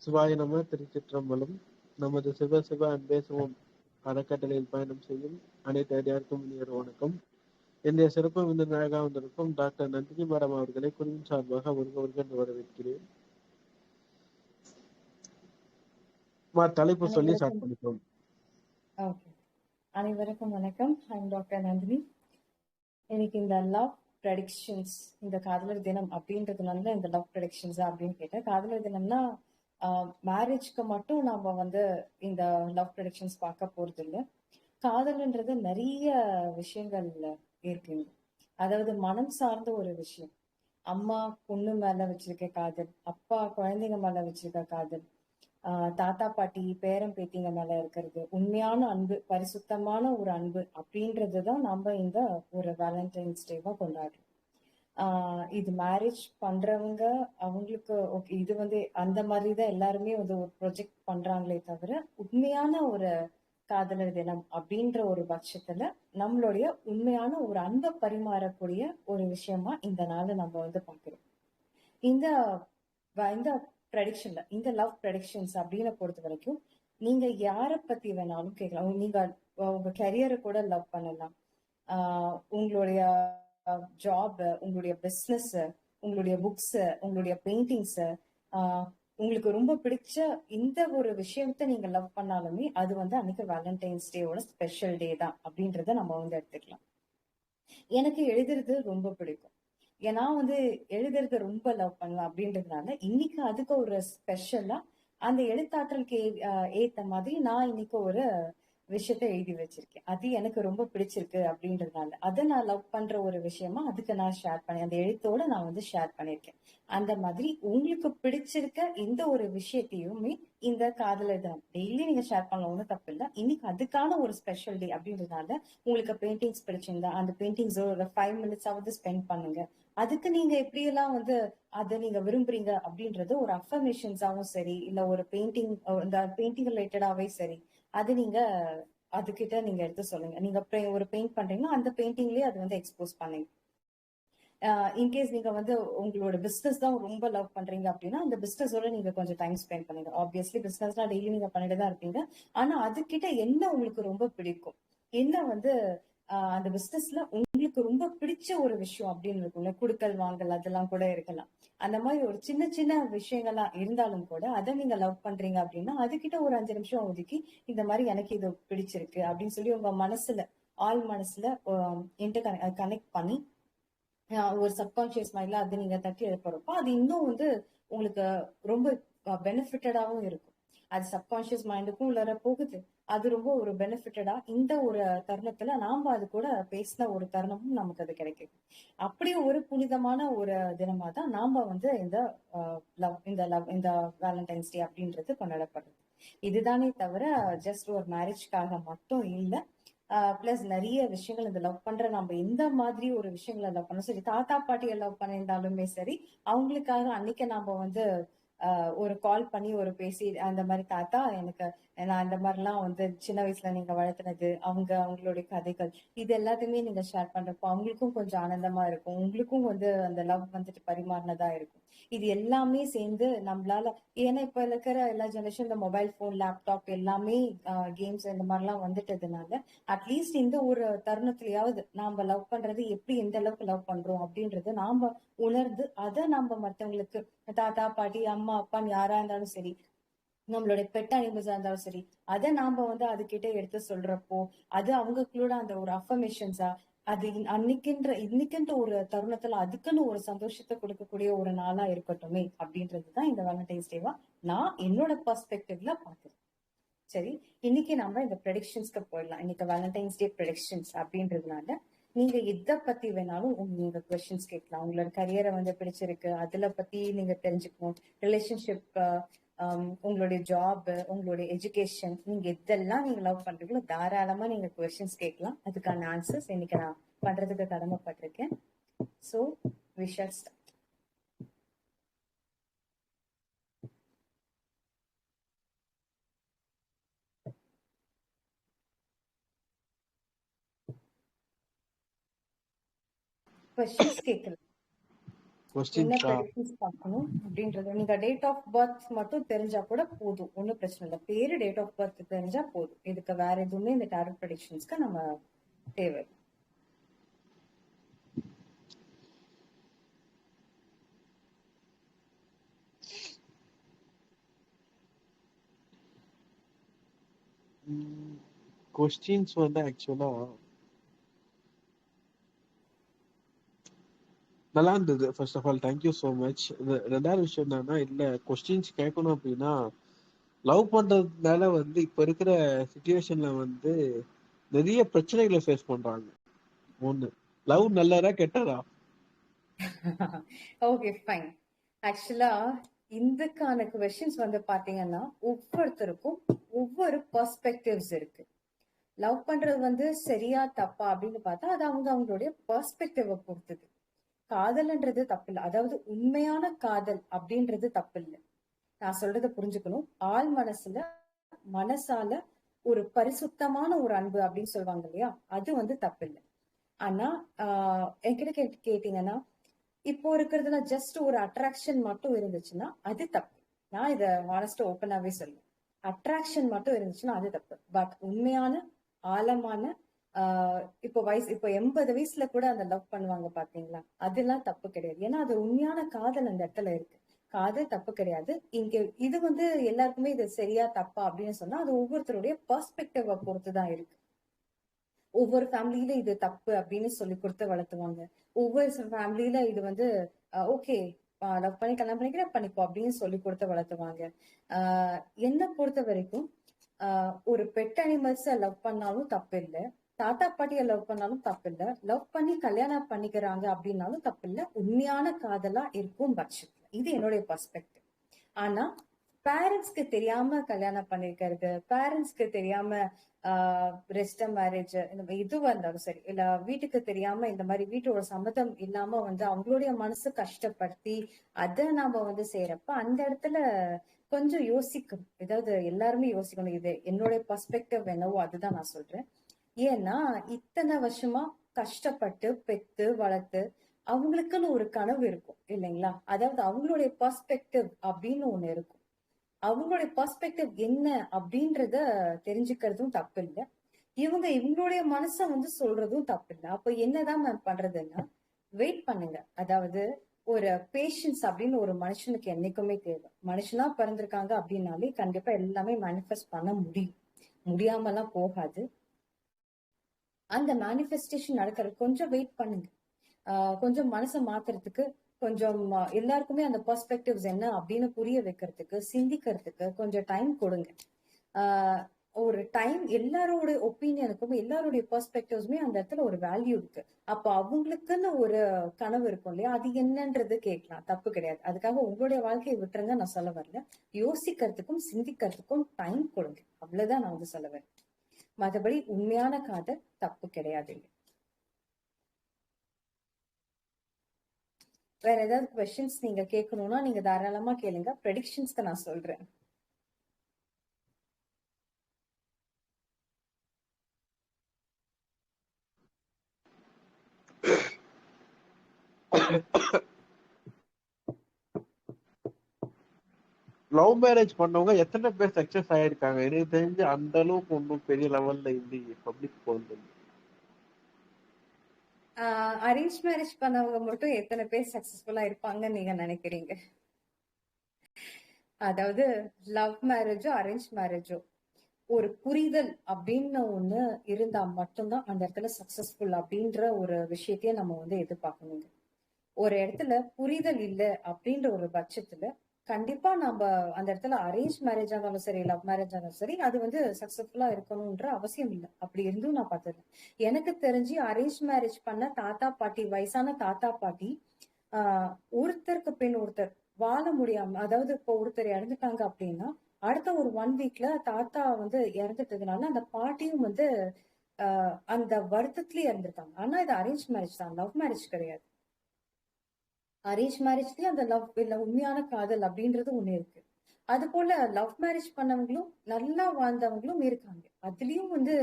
சிவாய நம. திருச்சிற்றம்பலம். நமது சிவ சிவ அன்பே சிவம் அறக்கட்டளையில் பயணம் செய்யும் அனைத்து அடியாருக்கும் இனிய வணக்கம். என்னுடைய சிறப்பு விருந்தினராக வந்திருக்கும் டாக்டர் நந்தினி மேடம் அவர்களை குழுவின் சார்பாக ஒருவருக்கு வரவேற்கிறேன். தலைப்பு சொல்லி ஸ்டார்ட் பண்ணிக்கிறோம். அனைவருக்கும் வணக்கம். I'm doctor Nandini. எனக்கு இந்த லவ் ப்ரெடிக்ஷன்ஸ், இந்த காதலர் தினம் அப்படின்றதுனால இந்த லவ் ப்ரெடிக்ஷன்ஸா அப்படின்னு கேட்டேன். காதலர் தினம்னா மேரேஜ்க்கு மட்டும் நாம இந்த லவ் ப்ரெடிக்ஷன்ஸ் பார்க்க போறது இல்லை. காதல்ன்றது நிறைய விஷயங்கள் இருக்குங்க. அதாவது மனம் சார்ந்த ஒரு விஷயம். அம்மா பொண்ணு மேல வச்சிருக்க காதல், அப்பா குழந்தைங்க மேல வச்சிருக்க காதல், தாத்தா பாட்டி பேரம் பேத்திங்க மேல இருக்கிறது, உண்மையான அன்பு, பரிசுத்தமான ஒரு அன்பு அப்படின்றதுதான் நம்ம இந்த ஒரு வேலண்டைன்ஸ் டேவா கொண்டாடுறோம். இது மேரேஜ் பண்றவங்க அவங்களுக்கு ஓகே, இது அந்த மாதிரிதான் எல்லாருமே ஒரு ப்ரொஜெக்ட் பண்றாங்களே தவிர, உண்மையான ஒரு காதலர் தினம் அப்படின்ற ஒரு பட்சத்துல நம்மளுடைய உண்மையான ஒரு அன்பை பரிமாறக்கூடிய ஒரு விஷயமா இந்த நாளை நம்ம பாக்குறோம். இந்த இந்த ப்ரெடிக்ஷன்ல, இந்த லவ் ப்ரெடிக்ஷன்ஸ் அப்படின்னு பொறுத்த வரைக்கும் நீங்க யாரை பத்தி வேணாலும் கேட்கலாம். நீங்க உங்க கரியரை கூட லவ் பண்ணலாம், உங்களுடைய ஜாப், உங்களுடைய பிசினஸ், உங்களுடைய புக்ஸ், உங்களுடைய பெயிண்டிங்ஸ், உங்களுக்கு ரொம்ப பிடிச்ச இந்த ஒரு விஷயத்த நீங்க லவ் பண்ணாலுமே அது அன்னைக்கு வேலண்டைன்ஸ் டேவோட ஸ்பெஷல் டே தான் அப்படின்றத நம்ம எடுத்துக்கலாம். எனக்கு எழுதுறது ரொம்ப பிடிக்கும். ஏன்னா எழுதுறத ரொம்ப லவ் பண்ணலாம் அப்படின்றதுனால இன்னைக்கு அதுக்கு ஒரு ஸ்பெஷலா அந்த எழுத்தாற்றலுக்கு ஏத்த மாதிரி நான் இன்னைக்கு ஒரு விஷயத்த எழுதி வச்சிருக்கேன். அது எனக்கு ரொம்ப பிடிச்சிருக்கு அப்படின்றதுனால அதை நான் லவ் பண்ற ஒரு விஷயமா அதுக்கு நான் ஷேர் பண்ணேன். அந்த எழுத்தோட நான் ஷேர் பண்ணிருக்கேன். அந்த மாதிரி உங்களுக்கு பிடிச்சிருக்க இந்த ஒரு விஷயத்தையுமே இந்த காதலர் தினம் டெய்லி நீங்க ஷேர் பண்ணலாம், ஒன்றும் தப்பு இல்லை. இன்னைக்கு அதுக்கான ஒரு ஸ்பெஷல் டே அப்படின்றதுனால உங்களுக்கு பெயிண்டிங்ஸ் பிடிச்சிருந்தா அந்த பெயிண்டிங்ஸ் ஒரு 5 minutes ஸ்பெண்ட் பண்ணுங்க. அதுக்கு நீங்க எப்படியெல்லாம் அதை நீங்க விரும்புறீங்க அப்படின்றது ஒரு அஃபர்மேஷன்ஸாவும் சரி, இல்ல ஒரு பெயிண்டிங், இந்த பெயிண்டிங் ரிலேட்டடாவே சரி, அது நீங்க அதுகிட்ட நீங்க எடுத்து சொல்லுங்க. நீங்க ஒரு பெயிண்ட் பண்றீங்கன்னா அந்த பெயிண்டிங்லயே அது எக்ஸ்போஸ் பண்ணுங்க. இன்கேஸ் நீங்க உங்களோட பிசினஸ் தான் ரொம்ப லவ் பண்றீங்க அப்படின்னா அந்த பிசினஸோட நீங்க கொஞ்சம் டைம் ஸ்பெண்ட் பண்ணுங்க. ஆப்வியஸ்லி பிசினஸ்லாம் டெய்லி நீங்க பண்ணிட்டு தான் இருப்பீங்க. ஆனா அதுகிட்ட என்ன உங்களுக்கு ரொம்ப பிடிக்கும், என்ன அந்த பிசினஸ்ல உங்களுக்கு ரொம்ப பிடிச்ச ஒரு விஷயம் அப்படின்னு இருக்கும்ல, குடுக்கல் வாங்கல் அதெல்லாம் கூட இருக்கலாம். அந்த மாதிரி ஒரு சின்ன சின்ன விஷயங்களா இருந்தாலும் கூட அதை நீங்க லவ் பண்றீங்க அப்படின்னா அதுகிட்ட ஒரு 5 நிமிஷம் ஒதுக்கி இந்த மாதிரி எனக்கு இது பிடிச்சிருக்கு அப்படின்னு சொல்லி உங்க மனசுல, ஆள் மனசுல கனெக்ட் பண்ணி ஒரு சப்கான்சியஸ் மைண்ட்ல அது நீங்க தட்டி எழுப்புறப்போ அது இன்னும் உங்களுக்கு ரொம்ப பெனிஃபிட்டடாவும் இருக்கும். அது சப்கான்சியஸ் மைண்டுக்கும் உள்ளர போகுது. அது ரொம்ப ஒரு பெனிஃபிட்டடா இந்த ஒரு தருணத்துல நாம அது கூட பேசின ஒரு தருணமும் நமக்கு அது கிடைக்குது. அப்படி ஒரு புனிதமான ஒரு தினமா தான் நாம இந்த இந்த வேலண்டைன்ஸ் டே அப்படின்றது கொண்டாடப்படுறது. இதுதானே தவிர ஜஸ்ட் ஒரு மேரேஜ்காக மட்டும் இல்லை. பிளஸ் நிறைய விஷயங்கள் இந்த லவ் பண்ற நம்ம எந்த மாதிரி ஒரு விஷயங்களை லவ் பண்ண சரி, தாத்தா பாட்டியை லவ் பண்ணியிருந்தாலுமே சரி, அவங்களுக்காக அன்னைக்கு நாம ஒரு கால் பண்ணி ஒரு பேசி அந்த மாதிரி தாத்தா எனக்கு நான் இந்த மாதிரிலாம் சின்ன வயசுல நீங்க வளர்த்துனது, அவங்களுடைய கதைகள், இது எல்லாத்தையுமே நீங்க ஷேர் பண்றப்போ அவங்களுக்கும் கொஞ்சம் ஆனந்தமா இருக்கும், உங்களுக்கும் அந்த லவ் பரிமாறினதா இருக்கும். இது எல்லாமே சேர்ந்து நம்மளால, ஏன்னா இப்ப இருக்கிற எல்லா ஜெனரேஷன் இந்த மொபைல் போன், லேப்டாப் எல்லாமே கேம்ஸ் இந்த மாதிரிலாம் வந்துட்டதுனால அட்லீஸ்ட் இந்த ஒரு தருணத்திலேயாவது நாம லவ் பண்றது எப்படி, எந்த அளவுக்கு லவ் பண்றோம் அப்படின்றது நாம உணர்ந்து அதை நம்ம மத்தவங்களுக்கு, தாத்தா பாட்டி அம்மா அப்பான்னு யாரா இருந்தாலும் சரி, நம்மளுடைய பெட் அனிமல்ஸா இருந்தாலும் சரி, அதை நாம அதுகிட்ட எடுத்து சொல்றப்போ அது அவங்களுக்குள்ள அந்த ஒரு அஃபர்மேஷன்ஸா, அது இன்னைக்குன்ற ஒரு தருணத்துல அதுக்குன்னு ஒரு சந்தோஷத்தை கொடுக்கக்கூடிய ஒரு நாளா இருக்கட்டுமே அப்படின்றதுதான் இந்த வேலண்டைன்ஸ் டேவா நான் என்னோட பெர்ஸ்பெக்டிவ்ல பாக்குறேன். சரி, இன்னைக்கு நம்ம இந்த ப்ரெடிக்ஷன்ஸ்க்கு போயிடலாம். இன்னைக்கு வேலண்டைன்ஸ் டே ப்ரெடிக்ஷன்ஸ் அப்படின்றதுனால நீங்க எதை பத்தி வேணாலும் நீங்க கொஸ்டின்ஸ் கேட்கலாம். உங்களோட கரியரை பிடிச்சிருக்கு அதுல பத்தி நீங்க தெரிஞ்சுக்கணும், ரிலேஷன்ஷிப், உங்களுடைய ஜாப், உங்களுடைய எஜுகேஷன், நீங்க எதெல்லாம் நீங்க லவ் பண்றீங்களோ தாராளமா நீங்க கொஸ்டின்ஸ் கேட்கலாம். அதுக்கான ஆன்சர்ஸ் இன்னைக்கு நான் பண்றதுக்கு கடமைப்பட்டிருக்கேன். So we shall start. Questions கேட்கலாம். என்ன கொஸ்டின்ஸா? ப்ரெடிக்ஷன்ஸ் பார்க்கணும் அப்படின்றது நீங்க டேட் ஆஃப் பர்த் மட்டும் தெரிஞ்சா கூட போதும், ஒன்றும் பிரச்சனை இல்லை. பேரு டேட் ஆஃப் பர்த் தெரிஞ்சா போதும். இதுக்கு வேற எதுவுமே இந்த டாரட் ப்ரெடிக்ஷன்ஸ்க்கு நம்ம தேவை. கொஸ்டின்ஸ் வந்து ஆக்சுவலா நல்லா இருந்தது. First of all thank you so much. ரெண்டாவது விஷயம் என்னன்னா, இல்ல கொஸ்டின்ஸ் கேட்கணும் அப்படின்னா, லவ் பண்றதுனால வந்து இப்ப இருக்கிற சுச்சுவேஷன்ல வந்து நிறைய பிரச்சனைகளை ஃபேஸ் பண்றாங்க. ஒண்ணு, லவ் நல்லதா கெட்டதா? Okay fine. ஆக்சுவலா இதுக்கான கொஸ்டின்ஸ் வந்து பாத்தீங்கன்னா ஒவ்வொருத்தருக்கும் ஒவ்வொரு பெர்ஸ்பெக்டிவ்ஸ் இருக்கு. லவ் பண்றது வந்து சரியா தப்பா அப்படின்னு பார்த்தா அது அவங்களுடைய பெர்ஸ்பெக்டிவ பொறுத்தது. காதல்ன்றது தப்பு இல்லை, அதாவது உண்மையான காதல் அப்படின்றது தப்பு இல்லை. நான் சொல்றத புரிஞ்சுக்கணும். ஆள் மனசால ஒரு பரிசுத்தமான ஒரு அன்பு அப்படின்னு சொல்லுவாங்க இல்லையா, அது வந்து தப்பு இல்லை. ஆனா என்கிட்ட கேட்டீங்கன்னா, இப்போ இருக்கிறதுல ஜஸ்ட் ஒரு அட்ராக்ஷன் மட்டும் இருந்துச்சுன்னா அது தப்பு. நான் இத ஹானஸ்டா ஓப்பனாவே சொல்லுவேன். அட்ராக்ஷன் மட்டும் இருந்துச்சுன்னா அது தப்பு. பட் உண்மையான ஆழமான இப்போ 80 வயசுல கூட அந்த லவ் பண்ணுவாங்க பாத்தீங்களா, அதெல்லாம் தப்பு கிடையாது. ஏன்னா அது உண்மையான காதல் அந்த இடத்துல இருக்கு. காதல் தப்பு கிடையாது. இங்க இது வந்து எல்லாருக்குமே இது சரியா தப்பா அப்படின்னு சொன்னா அது ஒவ்வொருத்தருடைய பெர்ஸ்பெக்டிவ பொறுத்துதான் இருக்கு. ஒவ்வொரு ஃபேமிலியில இது தப்பு அப்படின்னு சொல்லி கொடுத்து வளர்த்துவாங்க. ஒவ்வொரு ஃபேமிலியில இது வந்து ஓகே, லவ் பண்ணி கல்யாணம் பண்ணிக்கிற பண்ணிக்கோ அப்படின்னு சொல்லி கொடுத்து வளர்த்துவாங்க. என்ன பொறுத்த வரைக்கும் ஒரு பெட் அனிமல்ஸ லவ் பண்ணாலும் தப்பு இல்லை, தாத்தா பாட்டிய லவ் பண்ணாலும் தப்பு இல்லை, லவ் பண்ணி கல்யாணம் பண்ணிக்கிறாங்க அப்படின்னாலும் தப்பு இல்லை, உண்மையான காதலா இருக்கும் பட்சத்துல. இது என்னுடைய பர்ஸ்பெக்டிவ். ஆனா பேரண்ட்ஸ்க்கு தெரியாம கல்யாணம் பண்ணிருக்கிறது, பேரண்ட்ஸ்க்கு தெரியாம ரெஜிஸ்டர் மேரேஜ், இந்த இதுவா இருந்தாலும் சரி, இல்ல வீட்டுக்கு தெரியாம இந்த மாதிரி வீட்டோட சம்மதம் இல்லாம வந்து அவங்களுடைய மனசு கஷ்டப்படுத்தி அத நாம வந்து செய்யறப்ப அந்த இடத்துல கொஞ்சம் யோசிக்கணும். ஏதாவது எல்லாருமே யோசிக்கணும். இது என்னுடைய பர்ஸ்பெக்டிவ் என்னவோ அதுதான் நான் சொல்றேன். ஏன்னா இத்தனை வருஷமா கஷ்டப்பட்டு பெத்து வளர்த்து அவங்களுக்குன்னு ஒரு கனவு இருக்கும் இல்லைங்களா, அதாவது அவங்களுடைய பர்ஸ்பெக்டிவ் அப்படின்னு ஒண்ணு இருக்கும். அவங்களுடைய பர்ஸ்பெக்டிவ் என்ன அப்படின்றத தெரிஞ்சுக்கிறதும் தப்பு இல்லை, இவங்களுடைய மனச வந்து சொல்றதும் தப்பு இல்லை. அப்ப என்னதான் மேம் பண்றதுன்னா, வெயிட் பண்ணுங்க. அதாவது ஒரு பேஷன்ஸ் அப்படின்னு ஒரு மனுஷனுக்கு என்னைக்குமே தேவை. மனுஷனா பிறந்திருக்காங்க அப்படின்னாலே கண்டிப்பா எல்லாமே மேனிஃபெஸ்ட் பண்ண முடியும், முடியாமலாம் போகாது. அந்த மேனிஃபெஸ்டேஷன் நடக்கிறது கொஞ்சம் வெயிட் பண்ணுங்க. கொஞ்சம் மனசை மாத்துறதுக்கு, கொஞ்சம் எல்லாருக்குமே அந்த பெர்ஸ்பெக்டிவ்ஸ் என்ன அப்படின்னு புரிய வைக்கிறதுக்கு, சிந்திக்கிறதுக்கு கொஞ்சம் டைம் கொடுங்க. ஒரு டைம் எல்லாரோட ஒப்பீனியனுக்கும் எல்லாருடைய பெர்ஸ்பெக்டிவ்ஸுமே அந்த இடத்துல ஒரு வேல்யூ இருக்கு. அப்ப அவங்களுக்குன்னு ஒரு கனவு இருக்கும் இல்லையா, அது என்னன்றது கேட்கலாம், தப்பு கிடையாது. அதுக்காக உங்களுடைய வாழ்க்கையை விட்டுருங்க நான் சொல்ல வரல. யோசிக்கிறதுக்கும் சிந்திக்கிறதுக்கும் டைம் கொடுங்க, அவ்வளவுதான் நான் வந்து சொல்ல வரேன். மற்றபடி உண்மையான காதல் தப்பு கிடையாது. வேற ஏதாவது கொஸ்டின்ஸ் நீங்க கேட்கணும்னா நீங்க தாராளமா கேளுங்க. ப்ரெடிக்ஷன்ஸ்க்கு நான் சொல்றேன். லவ் மேரேஜ் பண்ணவங்க எத்தனை பேர் சக்சஸ் ஆயிருக்காங்க? எனக்கு தெரிஞ்சு அந்த அளவுக்கு ஒன்றும் பெரிய லெவல்ல இல்லையே பப்ளிக் வந்து. அரேஞ்ச் மேரேஜ் பண்ணவங்க மட்டும் எத்தனை பேர் சக்சஸ்ஃபுல்லா இருப்பாங்கன்னு நீங்க நினைக்கிறீங்க? அதாவது லவ் மேரேஜோ அரேஞ்ச் மேரேஜோ ஒரு புரிதல் அப்படின்னு ஒண்ணு இருந்தா மட்டும்தான் அந்த இடத்துல சக்சஸ்ஃபுல் அப்படின்ற ஒரு விஷயத்தையே நம்ம வந்து எதிர்பார்க்கணுங்க. ஒரு இடத்துல புரிதல் இல்லை அப்படின்ற ஒரு பட்சத்துல கண்டிப்பா நம்ம அந்த இடத்துல அரேஞ்ச் மேரேஜ் ஆனாலும் சரி, லவ் மேரேஜ் ஆனாலும் சரி, அது வந்து சக்சஸ்ஃபுல்லா இருக்கணும்ன்ற அவசியம் இல்லை. அப்படி இருந்தும் நான் பார்த்தது எனக்கு தெரிஞ்சு அரேஞ்ச் மேரேஜ் பண்ண தாத்தா பாட்டி, வயசான தாத்தா பாட்டி ஒருத்தருக்கு பின் ஒருத்தர் வாழ முடியாம, அதாவது இப்போ ஒருத்தர் இறந்துட்டாங்க அப்படின்னா அடுத்த ஒரு 1 வீக்ல தாத்தா வந்து இறந்துட்டதுனால அந்த பாட்டியும் வந்து அந்த வருத்தத்திலேயே இறந்துருக்காங்க. ஆனா இது அரேஞ்ச் மேரேஜ் தான், லவ் மேரேஜ் கிடையாது. அரேஞ்ச் மேரேஜ்லயே அந்த லவ் இல்ல உண்மையான காதல் அப்படின்றது ஒண்ணு இருக்கு. அது போல லவ் மேரேஜ் பண்ணவங்களும் நல்லா வாழ்ந்தவங்களும் இருக்காங்க. அதுலயும் வந்து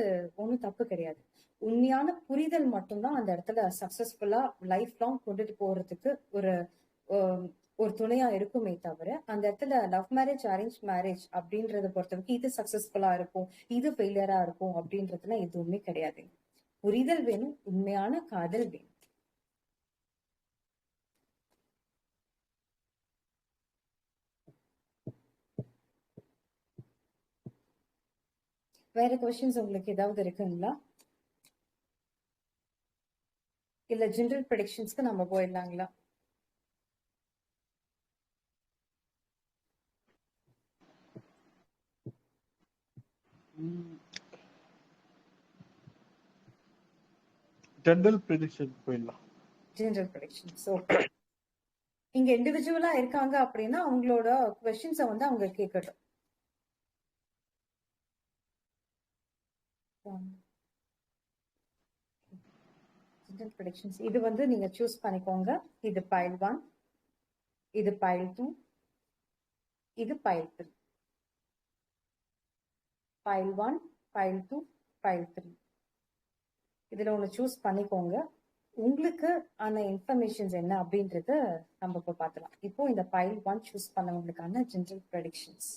ஒண்ணும் தப்பு கிடையாது. உண்மையான புரிதல் மட்டும்தான் அந்த இடத்துல சக்சஸ்ஃபுல்லா லைஃப் லாங் கொண்டுட்டு போறதுக்கு ஒரு ஒரு துணையா இருக்குமே தவிர அந்த இடத்துல லவ் மேரேஜ் அரேஞ்ச் மேரேஜ் அப்படின்றத பொறுத்தவரைக்கும் இது சக்சஸ்ஃபுல்லா இருக்கும் இது ஃபெயிலியரா இருக்கும் அப்படின்றதுலாம் எதுவுமே கிடையாது. புரிதல் வேணும், உண்மையான காதல் வேணும். வேற கொஸ்டின்ஸ் உங்களுக்கு ஏதாவது இருக்குங்களா? இல்ல ஜெனரல் ப்ரெடிக்ஷன்ஸ்க்கு நம்ம போயிடலாங்களா? ஜெனரல் ப்ரெடிக்ஷன் போயிடலாம். General predictions okay. இங்க இண்டிவிஜுவலா இருக்காங்க அப்படின்னா அவங்களோட கொஸ்டின்ஸை வந்து அவங்க கேட்கட்டும். ஜெனரல் ப்ரெடிக்ஷன்ஸ் இது வந்து நீங்க சூஸ் பண்ணிக்கோங்க. இது பைல் 1, இது பைல் 2, இது பைல் 3. File 1, file 2, file 3. இதுல ஒண்ணு சூஸ் பண்ணிக்கோங்க. உங்களுக்கு ஆன இன்ஃபர்மேஷன்ஸ் என்ன அப்படின்றத நம்ம இப்போ பார்க்கலாம். இப்போ இந்த பைல் 1 சூஸ் பண்ணவங்களுக்கான ஜெனரல் ப்ரெடிக்ஷன்ஸ்.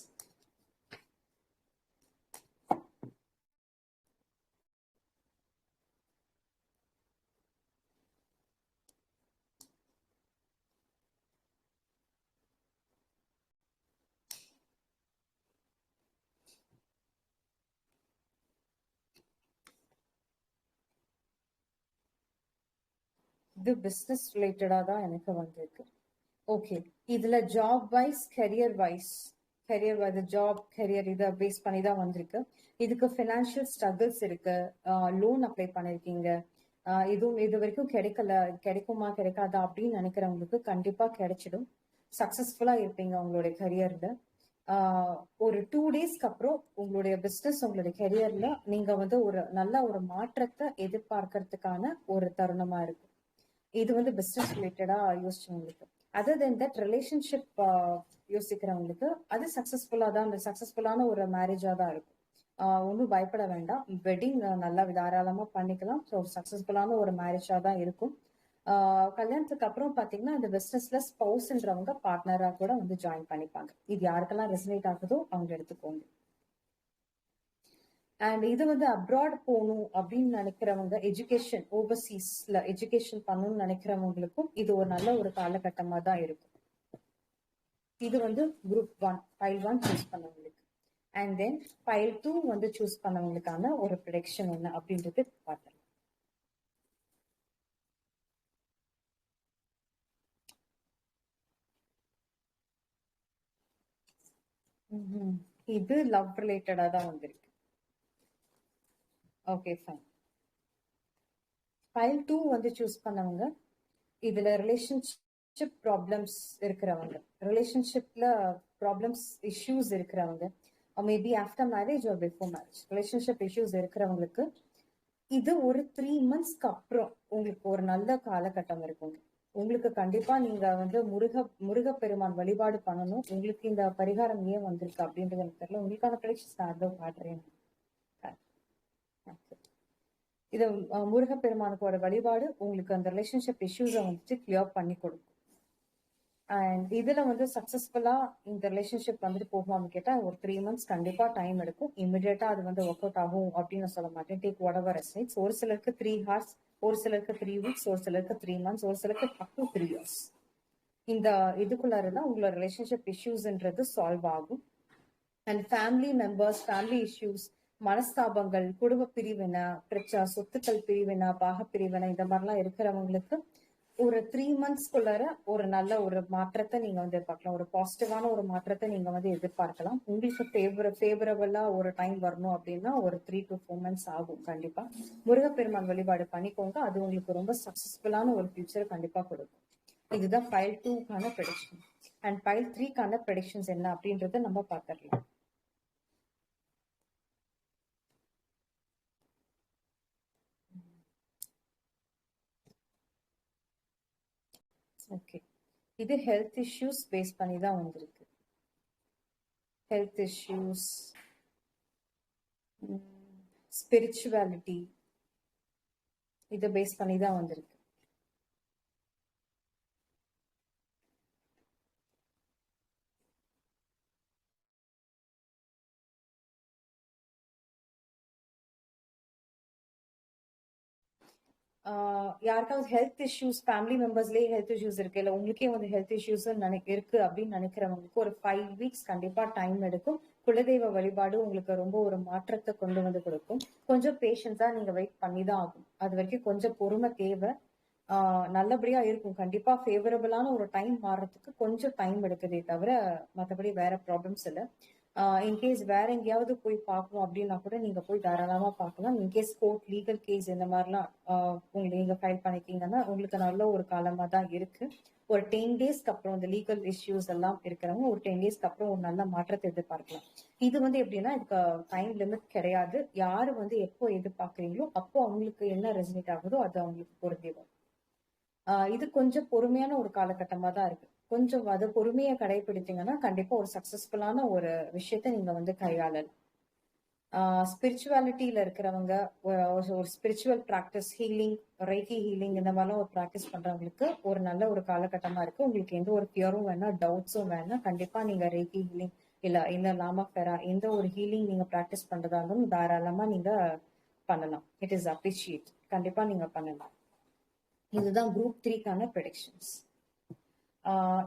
இது பிசினஸ் ரிலேட்டடா தான் எனக்கு வந்திருக்கு. ஓகே, இதுல job wise career wise job career இதை பேஸ் பண்ணி தான் வந்திருக்கு. இதுக்கு ஃபினான்ஷியல் ஸ்ட்ரகிள்ஸ் இருக்கு, லோன் அப்ளை பண்ணிருக்கீங்க, இதுவும் இது வரைக்கும் கிடைக்குமா கிடைக்காதா அப்படின்னு நினைக்கிறவங்களுக்கு கண்டிப்பா கிடைச்சிடும். சக்சஸ்ஃபுல்லா இருப்பீங்க உங்களுடைய கரியர்ல. ஒரு 2 டேஸ்க்கு அப்புறம் உங்களுடைய பிசினஸ் உங்களுடைய கரியர்ல நீங்க வந்து ஒரு நல்ல ஒரு மாற்றத்தை எதிர்பார்க்கறதுக்கான ஒரு தருணமா இருக்கு. இது வந்து பிசினஸ் ரிலேட்டடா யோசிச்சவங்களுக்கு. அதர் தென் தட் ரிலேஷன்ஷிப் யோசிக்கிறவங்களுக்கு அது சக்சஸ்ஃபுல்லான ஒரு மேரேஜா தான் இருக்கும். ஒன்றும் பயப்பட வேண்டாம். வெட்டிங் நல்லா தாராளமா பண்ணிக்கலாம். ஸோ சக்சஸ்ஃபுல்லான ஒரு மேரேஜா தான் இருக்கும். கல்யாணத்துக்கு அப்புறம் பாத்தீங்கன்னா இந்த பிசினஸ்ல ஸ்பௌஸ்ன்றவங்க பார்ட்னரா கூட வந்து ஜாயின் பண்ணிப்பாங்க. இது யாருக்கெல்லாம் ரெசனேட் ஆகுதோ அவங்க எடுத்துக்கோங்க. அண்ட் இது வந்து அப்ராட் போகணும் அப்படின்னு நினைக்கிறவங்க, எஜுகேஷன் ஓவர்சீஸ்ல எஜுகேஷன் பண்ணணும்னு நினைக்கிறவங்களுக்கும் இது ஒரு நல்ல ஒரு காலகட்டமா தான் இருக்கும். இது வந்து குரூப் 1 பைல் 1 சூஸ் பண்ணவங்களுக்கு. அண்ட் தென் பைல் 2 வந்து சூஸ் பண்ணவங்களுக்கான ஒரு ப்ரெடிக்ஷன் என்ன அப்படின்றது பார்த்தலாம். இது லவ் ரிலேட்டடா தான் வந்திருக்கு. Okay fine. பைல் 2 வந்து சூஸ் பண்ணவங்க, இதுல ரிலேஷன்ஷிப் ப்ராப்ளம்ஸ் இருக்கிறவங்க, ரிலேஷன்ஷிப்ல ப்ராப்ளம்ஸ் இஷ்யூஸ் இருக்கிறவங்க, maybe after marriage or before marriage relationship issues இருக்கிறவங்களுக்கு இது ஒரு 3 மந்த்ஸ்க்கு அப்புறம் உங்களுக்கு ஒரு நல்ல காலகட்டம் இருக்குங்க. உங்களுக்கு கண்டிப்பா நீங்க வந்து முருகப்பெருமான் வழிபாடு பண்ணணும். உங்களுக்கு இந்த பரிகாரம் ஏன் வந்திருக்கு அப்படின்றது எனக்கு தெரியல. உங்களுக்கான ப்ரெடிக்ஷன்ஸ் நான் அதோ காட்டுறேன். இது முருகப்பெருமானுக்கு வழிபாடு உங்களுக்கு அந்த ரிலேஷன்ஷிப் இஷ்யூஸை வந்துட்டு கிளியர் பண்ணி கொடுக்கும். அண்ட் இதுல வந்து சக்சஸ்ஃபுல்லா இந்த ரிலேஷன்ஷிப் வந்துட்டு போகுமான்னு கேட்டா ஒரு 3 மந்த்ஸ் கண்டிப்பா டைம் எடுக்கும். இமிடியேட்டா அது வந்து ஒர்க் அவுட் ஆகும் அப்படின்னு சொல்ல மாட்டேன். Take whatever resonates. ஒரு சிலருக்கு 3 hours, ஒரு சிலருக்கு 3 weeks, ஒரு சிலருக்கு 3 months, ஒரு சிலருக்கு up to 3 years. இந்த இதுக்குள்ளாரதான் உங்களோட ரிலேஷன்ஷிப் இஷ்யூஸ்ன்றது சால்வ் ஆகும். And family members, family issues, மனஸ்தாபங்கள், குடும்ப பிரிவினை, பிரச்சனை, சொத்துக்கள் பிரிவினை, பாக பிரிவினை, இந்த மாதிரிலாம் இருக்கிறவங்களுக்கு ஒரு 3 மந்த்ஸ்க்குள்ளார ஒரு நல்ல ஒரு மாற்றத்தை நீங்க வந்து எதிர்பார்க்கலாம். ஒரு பாசிட்டிவான ஒரு மாற்றத்தை நீங்க வந்து எதிர்பார்க்கலாம். உங்களுக்கு ஃபேவரபிளா ஒரு டைம் வரணும் அப்படின்னா ஒரு 3 to 4 months ஆகும். கண்டிப்பா முருகப்பெருமான் வழிபாடு பண்ணிக்கோங்க. அது உங்களுக்கு ரொம்ப சக்சஸ்ஃபுல்லான ஒரு ஃபியூச்சர் கண்டிப்பா கொடுக்கும். இதுதான் பைல் 2க்கான ப்ரெடிக்ஷன். அண்ட் பைல் 3க்கான ப்ரெடிக்ஷன்ஸ் என்ன அப்படின்றத நம்ம பார்த்துடலாம். ஓகே, இது ஹெல்த் இஷ்யூஸ் பேஸ் பண்ணி தான் வந்திருக்கு. ஹெல்த் இஷ்யூஸ், ஸ்பிரிச்சுவாலிட்டி, இதை பேஸ் பண்ணி தான் வந்திருக்கு. யாருக்காவது ஹெல்த் இஷ்யூஸ், ஃபேமிலி மெம்பர்ஸ்லயே ஹெல்த் இஷ்யூஸ் இருக்கு, இல்ல உங்களுக்கே வந்து ஹெல்த் இஷ்யூஸ் இருக்கு அப்படின்னு நினைக்கிறவங்களுக்கு ஒரு 5 வீக்ஸ் கண்டிப்பா டைம் எடுக்கும். குலதெய்வ வழிபாடு உங்களுக்கு ரொம்ப ஒரு மாற்றத்தை கொண்டு வந்து கொடுக்கும். கொஞ்சம் பேஷன்ஸா நீங்க வெயிட் பண்ணி தான் ஆகும். அது வரைக்கும் கொஞ்சம் பொறுமை தேவை. நல்லபடியா இருக்கும். கண்டிப்பா ஃபேவரபிளான ஒரு டைம் மாறுறதுக்கு கொஞ்சம் டைம் எடுக்குதே தவிர மற்றபடி வேற ப்ராப்ளம்ஸ் இல்லை. இன்கேஸ் வேற எங்கேயாவது போய் பார்க்கணும் அப்படின்னா கூட நீங்க போய் தாராளமா பார்க்கலாம். இன்கேஸ் கோர்ட் லீகல் கேஸ் இந்த மாதிரிலாம் உங்களுக்கு நீங்க ஃபைல் பண்ணிட்டீங்கன்னா உங்களுக்கு நல்ல ஒரு காலமா தான் இருக்கு. ஒரு 10 டேஸ்க்கு அப்புறம் இந்த லீகல் இஷ்யூஸ் எல்லாம் இருக்கிறவங்க ஒரு 10 டேஸ்க்கு அப்புறம் ஒரு நல்ல மாற்றத்தை எதிர்பார்க்கலாம். இது வந்து எப்படின்னா இதுக்கு டைம் லிமிட் கிடையாது. யாரு வந்து எப்போ எதிர்பார்க்குறீங்களோ அப்போ அவங்களுக்கு என்ன ரெசனேட் ஆகுதோ அது அவங்களுக்கு பொருந்தி வரும். இது கொஞ்சம் பொறுமையான ஒரு காலகட்டமா தான் இருக்கு. கொஞ்சம் அது பொறுமையை கடைபிடித்தீங்கன்னா கண்டிப்பா ஒரு சக்சஸ்ஃபுல்லான ஒரு விஷயத்த நீங்க வந்து கையாளலாம். ஸ்பிரிச்சுவாலிட்டியில இருக்கிறவங்க ஒரு spiritual practice, healing, Reiki healing இந்த மாதிரிலாம் ஒரு ப்ராக்டிஸ் பண்றவங்களுக்கு ஒரு நல்ல ஒரு காலகட்டமா இருக்கு. உங்களுக்கு எந்த ஒரு ஃபியரும் வேணாம், டவுட்ஸும் வேணாம். கண்டிப்பா நீங்க ரைக்கி ஹீலிங் இல்ல இந்த லாமா ஃபெரா எந்த ஒரு ஹீலிங் நீங்க ப்ராக்டிஸ் பண்றதாலும் தாராளமா நீங்க பண்ணலாம். It is appreciate. கண்டிப்பா நீங்க பண்ணலாம். இதுதான் குரூப் 3க்கான ப்ரெடிக்ஷன்ஸ்.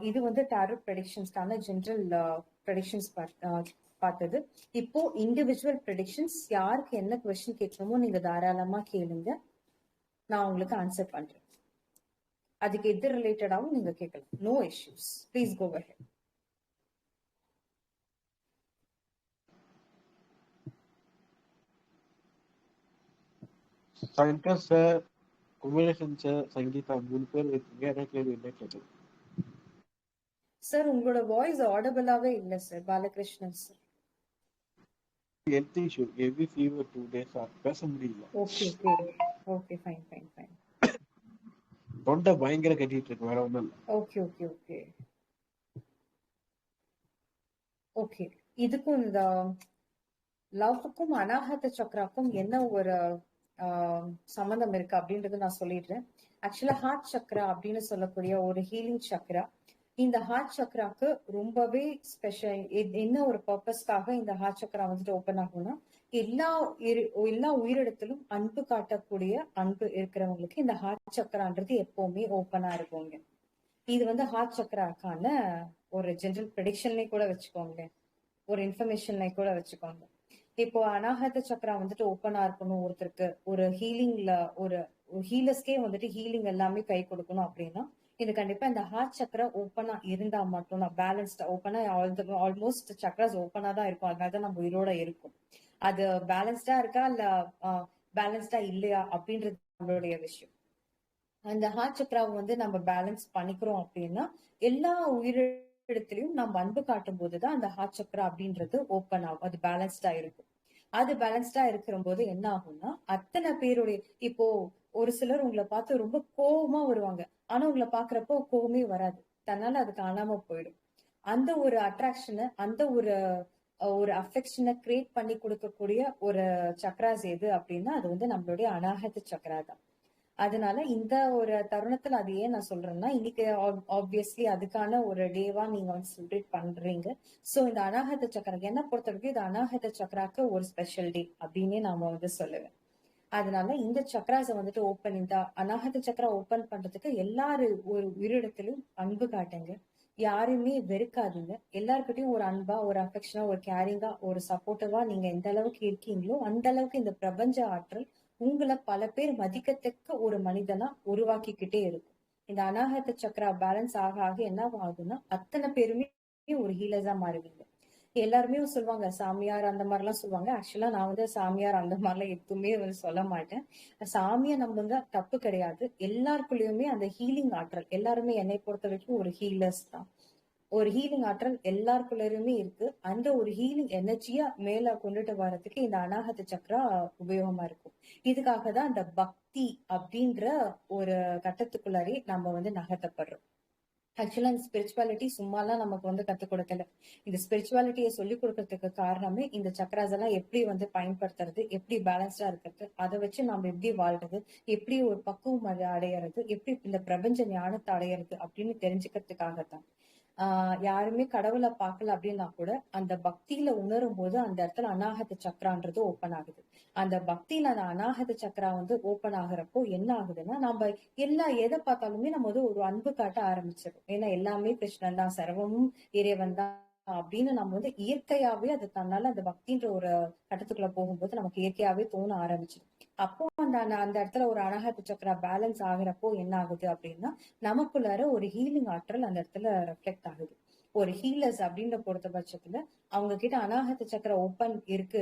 இது வந்து டாரட் ப்ரெடிக்ஷன்ஸ்க்கான ஜென்ரல் ப்ரெடிக்ஷன்ஸ் பார்த்தது. இப்போ இண்டிவிஜுவல் ப்ரெடிக்ஷன்ஸ் யாருக்கு என்ன கொஸ்டின் கேட்கணுமோ நீங்க தாராளமா கேளுங்க, நான் உங்களுக்கு ஆன்சர் பண்றேன். அதுக்கு எது ரிலேட்டடாவும் நீங்க கேட்கலாம். No issues. Please go ahead. Shankar sir, Kumaresan sir, Sangeetha 3 பேர் இருக்கீங்க. என்ன கேள்வி என்ன கேட்டது? சார் உங்களோட வாய்ஸ் ஆடபிளாவே இல்லை sir. Balakrishnan sir. Health issue, heavy fever 2 days பேச முடியல. Okay okay fine fine fine. தொண்டை பயங்கர கட்டிட்டு இருக்கு, வேற ஒண்ணும் இல்ல. Okay okay okay okay. இதுக்கும் இந்த லவ்வுக்கும் அனாஹத சக்ராக்கும் என்ன ஒரு சம்பந்தம் இருக்கு அப்படின்றது நான் சொல்லிடுறேன். ஆக்சுவலா ஹார்ட் சக்ரா அப்படின்னு சொல்லக்கூடிய ஒரு ஹீலிங் சக்ரா. இந்த ஹார்ட் சக்ராக்கு ரொம்பவே ஸ்பெஷல். என்ன ஒரு பர்பஸ்க்காக இந்த ஹார்ட் சக்ரா வந்துட்டு ஓப்பன் ஆகும்னா, எல்லா உயிரிடத்திலும் அன்பு காட்டக்கூடிய அன்பு இருக்கிறவங்களுக்கு இந்த ஹார்ட் சக்ரான்றது எப்பவுமே ஓப்பனா இருக்குங்க. இது வந்து ஹார்ட் சக்ராக்கான ஒரு ஜெனரல் ப்ரெடிக்ஷன்லயே கூட வச்சுக்கோங்க, ஒரு இன்ஃபர்மேஷன்ல கூட வச்சுக்கோங்க. இப்போ அனாஹத சக்ரா வந்துட்டு ஓப்பனா இருக்கணும் ஒருத்தருக்கு, ஒரு ஹீலிங்ல ஒரு ஹீலர்ஸ்க்கே வந்துட்டு ஹீலிங் எல்லாமே கை கொடுக்கணும் அப்படின்னா இது கண்டிப்பா இந்த ஹார்ட் சக்ரா ஓப்பனா இருந்தா மட்டும்தான். பேலன்ஸ்டா ஓப்பனா ஆல்மோஸ்ட் சக்ராஸ் ஓப்பனா தான் இருக்கும். அதனாலதான் நம்ம உயிரோட இருக்கும். அது பேலன்ஸ்டா இருக்கா இல்ல பேலன்ஸ்டா இல்லையா அப்படின்றது நம்மளுடைய விஷயம். அந்த ஹார்ட் சக்ராவை வந்து நம்ம பேலன்ஸ் பண்ணிக்கிறோம் அப்படின்னா எல்லா உயிரிடத்திலையும் நம்ம அன்பு காட்டும் போதுதான் அந்த ஹார்ட் சக்ரா அப்படின்றது ஓப்பன் ஆகும். அது பேலன்ஸ்டா இருக்கும். அது பேலன்ஸ்டா இருக்கிற போது என்ன ஆகும்னா அத்தனை பேருடைய இப்போ ஒரு சிலர் உங்களை பார்த்து ரொம்ப கோவமா வருவாங்க. ஆனா உங்களை பாக்குறப்போ கோவமே வராது. தன்னால அது காணாம போயிடும். அந்த ஒரு அட்ராக்ஷனை, அந்த ஒரு அஃபெக்ஷனை கிரியேட் பண்ணி கொடுக்கக்கூடிய ஒரு சக்ராஸ் எது அப்படின்னா அது வந்து நம்மளுடைய அனாஹத சக்ரா தான். அதனால இந்த ஒரு தருணத்துல அது ஏன் நான் சொல்றேன்னா இன்னைக்கு ஆப்வியஸ்லி அதுக்கான ஒரு டேவா நீங்க வந்து செலிப்ரேட் பண்றீங்க. சோ இந்த அனாஹத சக்கரா என்ன பொறுத்த வரைக்கும் இது அனாஹத சக்கராக்கு ஒரு ஸ்பெஷல் டே அப்படின்னே நாம வந்து சொல்லுவேன். அதனால இந்த சக்கராஸை வந்துட்டு இந்த அனாஹத சக்கரா ஓபன் பண்றதுக்கு எல்லாரும் ஒரு உயிரிடத்திலும் அன்பு காட்டுங்க. யாருமே வெறுக்காதீங்க. எல்லாருக்கிட்டையும் ஒரு அன்பா, ஒரு அஃபெக்ஷனா, ஒரு கேரிங்கா, ஒரு சப்போர்ட்டிவா நீங்க எந்த அளவுக்கு இருக்கீங்களோ அந்த அளவுக்கு இந்த பிரபஞ்ச ஆற்றல் உங்களை பல பேர் மதிக்கத்தக்க ஒரு மனிதனா உருவாக்கிக்கிட்டே இருக்கும். இந்த அனாஹத சக்கரா பேலன்ஸ் ஆக ஆக என்ன ஆகுதுன்னா அத்தனை பேருமே ஒரு ஹீலர்ஸா மாறுவீங்க. எல்லாருமே சொல்லுவாங்க சாமியார் அந்த மாதிரி எல்லாம் சொல்லுவாங்க. ஆக்சுவலா நான் வந்து சாமியார் அந்த மாதிரிலாம் எதுவுமே வந்து சொல்ல மாட்டேன். சாமியை நம்புங்க, தப்பு கிடையாது. எல்லாருக்குள்ளயுமே அந்த ஹீலிங் ஆற்றல், எல்லாருமே என்னை பொறுத்த வரைக்கும் ஒரு ஹீலர்ஸ் தான். ஒரு ஹீலிங் ஆற்றல் எல்லாருக்குள்ளருமே இருக்கு. அந்த ஒரு ஹீலிங் எனர்ஜியா மேல கொண்டுட்டு வர்றதுக்கு இந்த அனாஹத சக்ரா உபயோகமா இருக்கும். இதுக்காக தான் இந்த பக்தி அப்படின்ற ஒரு கட்டத்துக்குள்ளாரே நம்ம வந்து நகர்த்தப்படுறோம். ஆக்சுவலா இந்த ஸ்பிரிச்சுவாலிட்டி சும்மாலாம் நமக்கு வந்து கத்துக் கொடுக்கல. இந்த ஸ்பிரிச்சுவாலிட்டியை சொல்லிக் கொடுக்கறதுக்கு காரணமே இந்த சக்கராஸ் எல்லாம் எப்படி வந்து பயன்படுத்துறது, எப்படி பேலன்ஸ்டா இருக்கிறது, அதை வச்சு நம்ம எப்படி வாழ்றது, எப்படி ஒரு பக்குவம் அடையறது, எப்படி இந்த பிரபஞ்ச ஞானத்தை அடையறது அப்படின்னு தெரிஞ்சுக்கிறதுக்காகத்தான். யாருமே கடவுளை பார்க்கல அப்படின்னா கூட அந்த பக்தியில உணரும் போது அந்த இடத்துல அநாகத சக்கரான்றது ஓப்பன் ஆகுது. அந்த பக்தியில அந்த அநாகத சக்கரா வந்து ஓப்பன் ஆகுறப்போ என்ன ஆகுதுன்னா, நம்ம எதை பார்த்தாலுமே நம்ம வந்து ஒரு அன்பு காட்ட ஆரம்பிச்சிடும். ஏன்னா எல்லாமே கிருஷ்ணன் தான், சர்வமும் இறைவன் தான் அப்படின்னு நம்ம வந்து இயற்கையாவே அது தன்னால அந்த பக்தின்ற ஒரு கட்டத்துக்குள்ள போகும்போது நமக்கு இயற்கையாவே தோண ஆரம்பிச்சிடும். அப்போ அந்த அந்த இடத்துல ஒரு அநாகத சக்கரா பேலன்ஸ் ஆகுறப்போ என்ன ஆகுது அப்படின்னா, நமக்குள்ளார ஒரு ஹீலிங் ஆற்றல் அந்த இடத்துல ரெஃப்ளெக்ட் ஆகுது. ஒரு ஹீலர்ஸ் அப்படின்ற பொறுத்த பட்சத்துல அவங்க கிட்ட அநாகத சக்கர ஓப்பனா இருக்கு,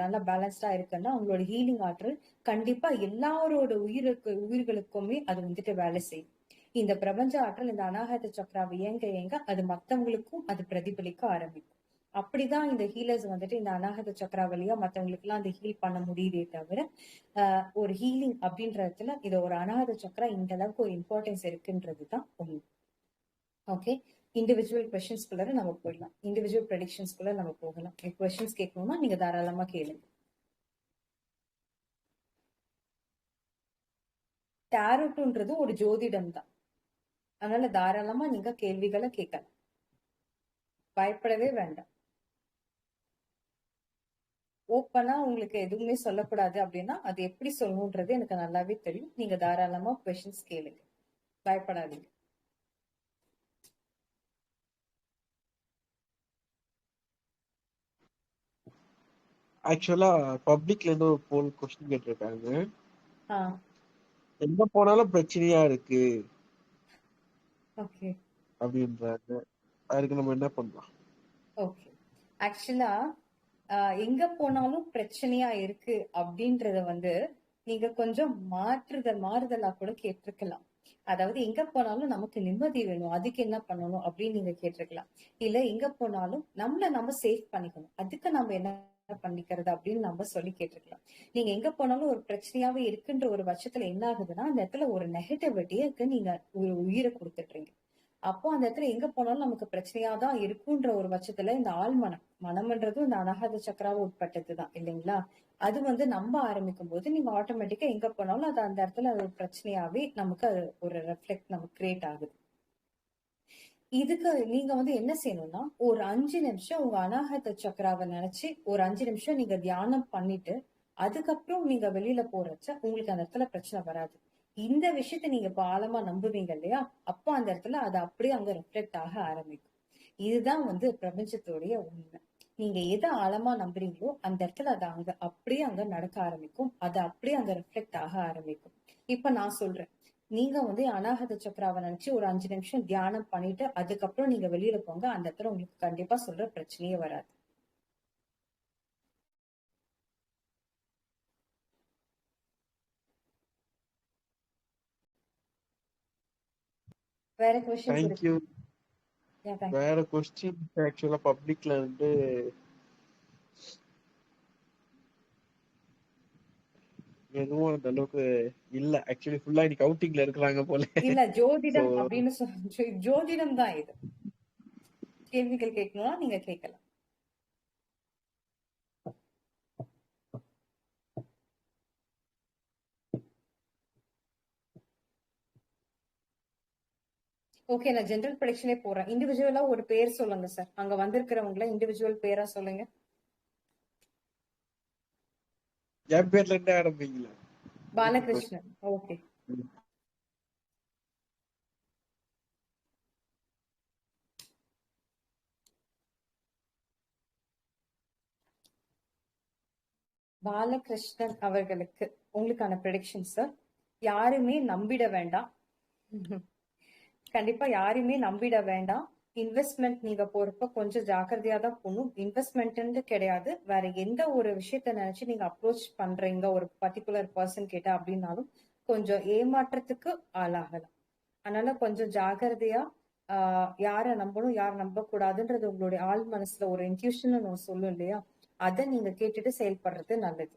நல்லா பேலன்ஸ்டா இருக்குன்னா அவங்களோட ஹீலிங் ஆற்றல் கண்டிப்பா எல்லாரோட உயிர்களுக்குமே அது வந்துட்டு வேலை செய்யும். இந்த பிரபஞ்ச ஆற்றல் இந்த அநாகத சக்கராவை இயங்க இயங்க அது மத்தவங்களுக்கும் அது பிரதிபலிக்க ஆரம்பிக்கும். அப்படிதான் இந்த ஹீலர்ஸ் வந்துட்டு இந்த அநாகத சக்கரா வழியா மத்தவங்களுக்கு எல்லாம் அந்த ஹீல் பண்ண முடியுதே தவிர, ஒரு ஹீலிங் அப்படின்ற இடத்துல இது ஒரு அநாகத சக்கரா இந்த அளவுக்கு ஒரு இம்பார்ட்டன்ஸ் இருக்குன்றதுதான் உண்மை. ஓகே, இண்டிவிஜுவல் கொஸ்டின்ஸ்குள்ள நம்ம போயிடலாம். இண்டிவிஜுவல் ப்ரெடிக்ஷன்ஸ்குள்ள நம்ம போகலாம். கொஸ்டின்ஸ் கேட்கணும்னா நீங்க தாராளமா கேளுங்க. டேரோட்ன்றது ஒரு ஜோதிடம் தான், அதனால தாராளமா நீங்க கேள்விகளை கேட்கலாம், பயப்படவே வேண்டாம். ஓப்பனா உங்களுக்கு எதுவுமே சொல்லக்கூடாது அப்படின்னா அது எப்படி சொல்லணும்ன்றது எனக்கு நல்லாவே தெரியும். நீங்க தாராளமா கொஸ்டின்ஸ் கேளுங்க, பயப்படாதீங்க. ஆக்சுவலா பப்ளிக்ல இருந்து ஒரு போல் கொஸ்டின் கேட்டிருக்காங்க, ஆஹ் எங்க போனாலும் பிரச்சனையா இருக்கு ஓகே அப்படின்றாங்க. அதுக்கு நம்ம என்ன பண்ணலாம்? ஓகே, ஆக்சுவலா எங்க போனாலும் பிரச்சனையா இருக்கு அப்படின்றத வந்து நீங்க கொஞ்சம் மாறுதலா கூட கேட்டிருக்கலாம். அதாவது எங்க போனாலும் நமக்கு நிம்மதி வேணும், அதுக்கு என்ன பண்ணணும் அப்படின்னு நீங்க கேட்டிருக்கலாம். இல்ல எங்க போனாலும் நம்ம சேஃப் பண்ணிக்கணும், அதுக்கு நம்ம என்ன பண்ணிக்கிறது அப்படின்னு நம்ம சொல்லி கேட்டிருக்கலாம். நீங்க எங்க போனாலும் ஒரு பிரச்சனையாவே இருக்குன்ற ஒரு பட்சத்துல என்ன ஆகுதுன்னா, அந்த இடத்துல ஒரு நெகட்டிவிட்டிக்கு நீங்க உயிரை கொடுத்துடுறீங்க. அப்போ அந்த இடத்துல எங்க போனாலும் நமக்கு பிரச்சனையாதான் இருக்குன்ற ஒரு பட்சத்துல இந்த மனம்ன்றதும் இந்த அநாகத சக்கராவை உட்பட்டதுதான் இல்லைங்களா? அது வந்து நம்ப ஆரம்பிக்கும் போது நீங்க ஆட்டோமேட்டிக்கா எங்க போனாலும் அது அந்த இடத்துல அது ஒரு பிரச்சனையாவே நமக்கு அது ஒரு ரெஃப்ளெக்ட் நமக்கு கிரியேட் ஆகுது. இதுக்கு நீங்க வந்து என்ன செய்யணும்னா, ஒரு 5 நிமிஷம் உங்க அநாகத சக்கராவை நினைச்சு ஒரு 5 நிமிஷம் நீங்க தியானம் பண்ணிட்டு அதுக்கப்புறம் நீங்க வெளியில போறச்ச உங்களுக்கு அந்த இடத்துல பிரச்சனை வராது. இந்த விஷயத்த நீங்க இப்ப ஆழமா நம்புவீங்க இல்லையா? அப்போ அந்த இடத்துல அது அப்படியே அங்க ரிஃப்ளெக்ட் ஆக ஆரம்பிக்கும். இதுதான் வந்து பிரபஞ்சத்துடைய உண்மை. நீங்க எதை ஆழமா நம்புறீங்களோ அந்த இடத்துல அது அப்படியே அங்க நடக்க ஆரம்பிக்கும், அது அப்படியே அங்க ரிஃப்ளெக்ட் ஆக ஆரம்பிக்கும். இப்ப நான் சொல்றேன், நீங்க வந்து அநாகத சக்கராவை நினைச்சு ஒரு 5 நிமிஷம் தியானம் பண்ணிட்டு அதுக்கப்புறம் நீங்க வெளியில போங்க, அந்த இடத்துல உங்களுக்கு கண்டிப்பா சொல்ற பிரச்சனையே வராது. வேற கொஸ்டின்ஸ் இருக்கு? தேங்க்யூ. வேற கொஸ்டின் ஆக்சுவலா பப்ளிக்ல இருந்து எதுவும் அந்த அளவுக்கு இல்ல. ஆக்சுவலி ஃபுல்லா இன்னைக்கு அவுட்டிங்ல இருக்கிறாங்க போல. இல்ல சோ ஜோதிடம் அப்படின்னு ஜோதிடம் தான் இது. கேள்விகள் கேட்கணும்னா நீங்க கேட்கலாம். ஓகே, நான் ஜெனரல் ப்ரெடிக்ஷனே போறேன். இண்டிவிஜுவலா ஒரு பேர் சொல்லுங்க சார், அங்க வந்திருக்கிறவங்கள இண்டிவிஜுவல் பேரா சொல்லுங்க. என் பேர்ல இருந்தே ஆரம்பிங்களா? பாலகிருஷ்ணன். ஓகே, பாலகிருஷ்ணன் அவர்களுக்கு உங்களுக்கான ப்ரெடிக்ஷன் சார். யாருமே நம்பிட வேண்டாம். கண்டிப்பா யாருமே நம்பிட வேண்டாம். இன்வெஸ்ட்மெண்ட் நீங்க போறப்ப கொஞ்சம் ஜாக்கிரதையா தான் போகணும். இன்வெஸ்ட்மெண்ட் கிடையாது, வேற எந்த ஒரு விஷயத்த நினைச்சு நீங்க அப்ரோச் பண்றீங்க ஒரு பர்டிகுலர் பர்சன் கிட்ட அப்படின்னாலும் கொஞ்சம் ஏமாற்றத்துக்கு ஆளாகலாம். அதனால கொஞ்சம் ஜாக்கிரதையா யார நம்பணும் யார நம்ப கூடாதுன்றது உங்களுடைய ஆள் மனசுல ஒரு இன்ட்யூஷன் ஒன்று சொல்லும் இல்லையா, அதை நீங்க கேட்டுட்டு செயல்படுறது நல்லது.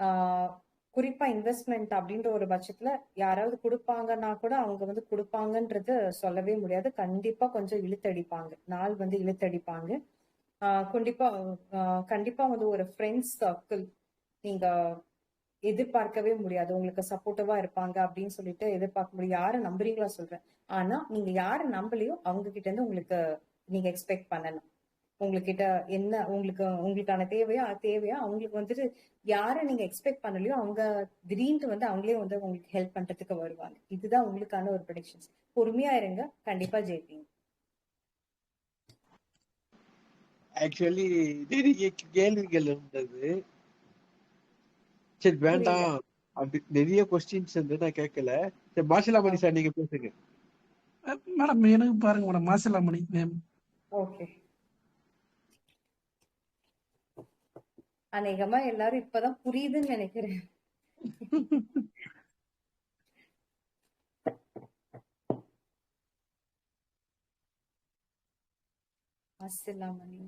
ஆஹ் குறிப்பா இன்வெஸ்ட்மெண்ட் அப்படின்ற ஒரு பட்சத்துல யாராவது கொடுப்பாங்கன்னா கூட அவங்க வந்து கொடுப்பாங்கன்றது சொல்லவே முடியாது. கண்டிப்பா கொஞ்சம் இழுத்தடிப்பாங்க, நாள் வந்து இழுத்தடிப்பாங்க. கண்டிப்பா கண்டிப்பா வந்து ஒரு ஃப்ரெண்ட்ஸ் சர்க்கிள் நீங்க எதிர்பார்க்கவே முடியாது. உங்களுக்கு சப்போர்ட்டிவா இருப்பாங்க அப்படின்னு சொல்லிட்டு எதிர்பார்க்க முடியும். யாரை நம்புறீங்களா சொல்றேன். ஆனா நீங்க யாரை நம்பலையோ அவங்க கிட்ட இருந்து உங்களுக்கு நீங்க எக்ஸ்பெக்ட் பண்ணலாம். உங்ககிட்ட என்ன உங்களுக்கான தேவையா அவங்களுக்கு வந்துட்டு யாரை நீங்க எக்ஸ்பெக்ட் பண்ணலையோ அவங்க திடீர்னு வந்து அவங்களே வந்து உங்களுக்கு ஹெல்ப் பண்றதுக்கு வருவாங்க. இதுதான் உங்களுக்கான ஒரு ப்ரெடிக்ஷன்ஸ். பொறுமையா இருங்க, கண்டிப்பா ஜெயிப்பீங்க. ஆக்சுவலி நிறைய கேள்விகள் இருந்தது. சரி புரியல. வேண்டாம், அப்படி நிறைய கொஸ்டின்ஸ் வந்து நான் கேட்கல. சரி மாசிலாமணி சார் நீங்க பேசுங்க. மேடம் எனக்கு பாருங்க மேடம், மாசிலாமணி மேம். ஓகே. அநேகமா எல்லாரும் இப்பதான் புரியுதுன்னு நினைக்கிறேன். மாசிலாமணி,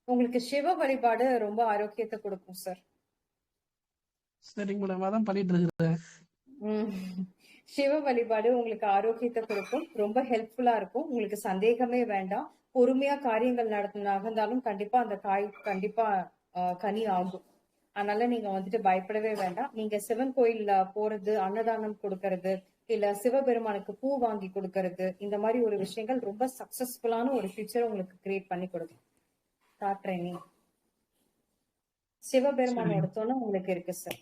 உங்களுக்கு சிவ வழிபாடு ரொம்ப ஆரோக்கியத்தை கொடுக்கும் சார். சரிங்க மேடம், அதான் பண்ணிட்டு இருக்கிறேன். சிவ வழிபாடு உங்களுக்கு ஆரோக்கியத்தை கொடுக்கும், ரொம்ப ஹெல்ப்ஃபுல்லா இருக்கும். உங்களுக்கு சந்தேகமே வேண்டாம். பொறுமையா காரியங்கள் நகர்ந்தாலும் கண்டிப்பா அந்த காய் கண்டிப்பா கனி ஆகும். அதனால நீங்க வந்துட்டு பயப்படவே வேண்டாம். நீங்க சிவன் கோயில்ல போறது, அன்னதானம் கொடுக்கறது, இல்ல சிவபெருமானுக்கு பூ வாங்கி கொடுக்கறது, இந்த மாதிரி ஒரு விஷயங்கள் ரொம்ப சக்சஸ்ஃபுல்லான ஒரு ஃபியூச்சர் உங்களுக்கு கிரியேட் பண்ணி கொடுக்கும். காட்டுறேன். சிவபெருமானோட துணை உங்களுக்கு இருக்கு சார்.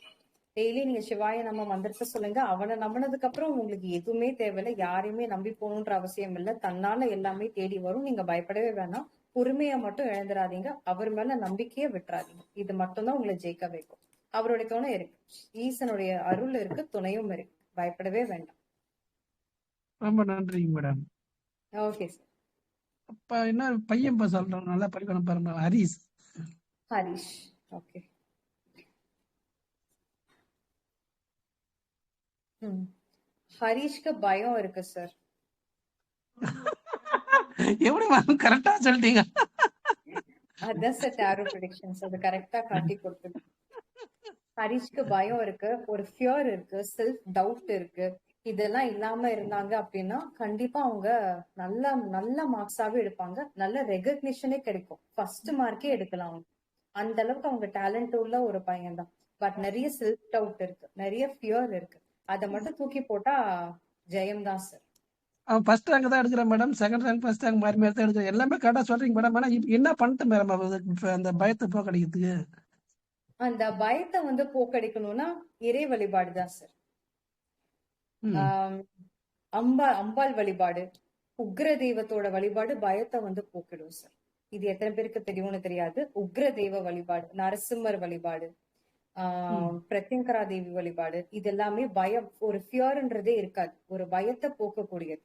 டெய்லி நீங்க சிவாய நம்ம மந்திரத்தை சொல்லுங்க. அவனை நம்பினதுக்கு அப்புறம் உங்களுக்கு எதுவுமே தேவையில்லை. யாரையுமே நம்பி போகணுன்ற அவசியம் இல்லை. தன்னால எல்லாமே தேடி வரும். நீங்க பயப்படவே வேணாம். பொறுமையா மட்டும் இழந்துடாதீங்க. அவர் மேல நம்பிக்கையே விட்டுறாதீங்க. இது மட்டும்தான் உங்களை ஜெயிக்க வைக்கும். அவருடைய துணை இருக்கு, ஈசனுடைய அருள் இருக்கு, துணையும் இருக்கு. பயப்படவே வேண்டாம். ரொம்ப நன்றிங்க மேடம். Okay sir. அப்ப என்ன பையன் சொல்றோம், நல்லா படிக்கணும் பாருங்க. ஹரிஷ். ஹரிஷ். ஓகே. ஹரிஷ்க்கு பயம் இருக்கு சார். எப்படி மேம் கரெக்டா சொல்லிட்டீங்க? அதான் சார் டாரோ ப்ரெடிக்ஷன்ஸ் அது கரெக்டா காட்டி கொடுத்தது. ஹரிஷ்க்கு பயம் இருக்கு, ஒரு ஃபியர் இருக்கு, செல்ஃப் டவுட் இருக்கு. இதெல்லாம் இல்லாம இருந்தாங்க அப்படின்னா கண்டிப்பா அவங்க நல்ல நல்ல மார்க்ஸாவே எடுப்பாங்க. நல்ல ரெகக்னிஷனே கிடைக்கும். ஃபர்ஸ்ட் மார்க்கே எடுக்கலாம் அவங்க. அந்த அளவுக்கு அவங்க டேலண்ட் உள்ள ஒரு பையன் தான். பட் நிறைய செல்ஃப் டவுட் இருக்கு, நிறைய ஃபியர் இருக்கு. அதை மட்டும் தூக்கி போட்டா ஜெயம் தான் சார். அவன் ஃபர்ஸ்ட் ரேங்க் தான் எடுக்கிறேன் madam. Second rank first rank மாறி மாறி தான் எடுக்கிறேன். எல்லாமே கரெக்டா சொல்றீங்க மேடம். ஆனா என்ன பண்ணிட்டு மேடம் அந்த பயத்தை போக்கடிக்கிறதுக்கு? அந்த பயத்தை வந்து போக்கடிக்கணும்னா இறை வழிபாடு தான் சார். அம்பாள் வழிபாடு, உக்ர தெய்வத்தோட வழிபாடு பயத்தை வந்து போக்கிடும் சார். இது எத்தனை பேருக்கு தெரியும்னு தெரியாது. உக்ர தெய்வ வழிபாடு, நரசிம்மர் வழிபாடு, பிரத்யங்கரா தேவி வழிபாடு, இது எல்லாமே பயம், ஒரு ஃபியர்ன்றதே இருக்காது. ஒரு பயத்தை போக்கக்கூடியது.